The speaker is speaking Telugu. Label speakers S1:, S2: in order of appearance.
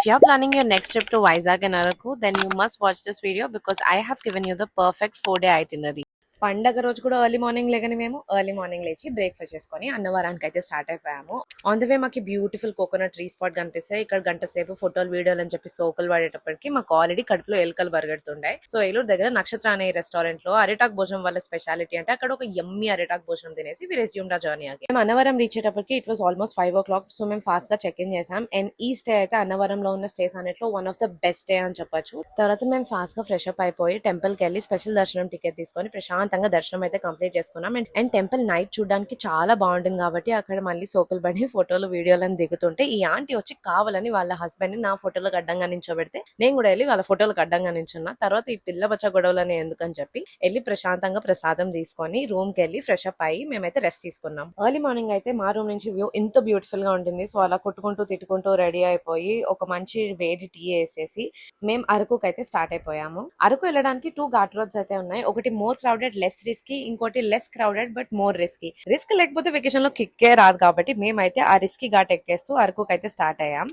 S1: If you're planning your next trip to Vizag and Araku, then you must watch this video because I have given you the perfect 4-day itinerary. పండగ రోజు కూడా ఎర్లీ మార్నింగ్ లేగానే మేము ఎర్లీ మార్నింగ్ లేచి బ్రేక్ఫాస్ట్ చేసుకొని అన్నవరానికి అయితే స్టార్ట్ అయిపోయాము. ఆన్ ద వే మాకు బ్యూటిఫుల్ కోకోనట్ ట్రీ స్పాట్ కనిపిస్తాయి. ఇక్కడ గంట సేపు ఫోటోలు వీడియోలు అని చెప్పి సోకులు పడేటప్పటికి మాకు ఆల్రెడీ కడుపులో ఎలుకలు బరగడుతుండే. సో ఏలూరు దగ్గర నక్షత్ర అనే రెస్టారెంట్ లో అరిటాక్ భోజనం వల్ల స్పెషాలిటీ అంటే అక్కడ ఒక యమ్మీ అరిటాక్ భోజనం తినేసి వి రెస్యూమ్ ద జర్నీ ఆగి మేము అన్నవరం రీచ్ అయ్యేటప్పటికి it was almost 5 o'clock. So మేము ఫాస్ట్ గా చెక్ ఇన్ చేసాం. అండ్ ఈ స్టే అయితే అన్నవరంలో ఉన్న స్టేస్ అన్నిట్లో one of the best stay అని చెప్పొచ్చు. తర్వాత మేము ఫాస్ట్ గా ఫ్రెష్ అప్ అయిపోయి టెంపుల్ కి వెళ్ళి స్పెషల్ దర్శనం టికెట్ తీసుకొని ప్రశాంతంగా దర్శనం అయితే కంప్లీట్ చేసుకున్నాం. అండ్ టెంపుల్ నైట్ చూడడానికి చాలా బాగుంటుంది కాబట్టి అక్కడ మళ్ళీ సోకులు పడి ఫోటోలు వీడియోలను దిగుతుంటే ఈ ఆంటీ వచ్చి కావాలని వాళ్ళ హస్బెండ్ ని నా ఫోటోలకు అడ్డంగా నించోబెడితే నేను కూడా వెళ్ళి వాళ్ళ ఫోటోలకు అడ్డంగా నించున్నా. తర్వాత ఈ పిల్ల బచ్చ గొడవలని ఎందుకని చెప్పి వెళ్ళి ప్రశాంతంగా ప్రసాదం తీసుకొని రూమ్ కి వెళ్ళి ఫ్రెష్ అప్ అయ్యి మేమైతే రెస్ట్ తీసుకున్నాం. ఎర్లీ మార్నింగ్ అయితే మా రూమ్ నుంచి వ్యూ ఇంత బ్యూటిఫుల్ గా ఉంటుంది. సో అలా కొట్టుకుంటూ తిట్టుకుంటూ రెడీ అయిపోయి ఒక మంచి వేడి టీ వేసేసి మేము అరకుకి అయితే స్టార్ట్ అయిపోయాము. అరకు వెళ్ళడానికి 2 ఘాట్ రోడ్స్ అయితే ఉన్నాయి. ఒకటి మోర్ క్రౌడెడ్ లెస్ రిస్కీ, ఇంకోటి less crowded but more risky. Risk లేకపోతే వెకేషన్ లో కిక్కే రాదు కాబట్టి మేమైతే ఆ రిస్కీ ఘాట్ ఎక్కేస్తూ అరకుకి అయితే స్టార్ట్ అయ్యాం.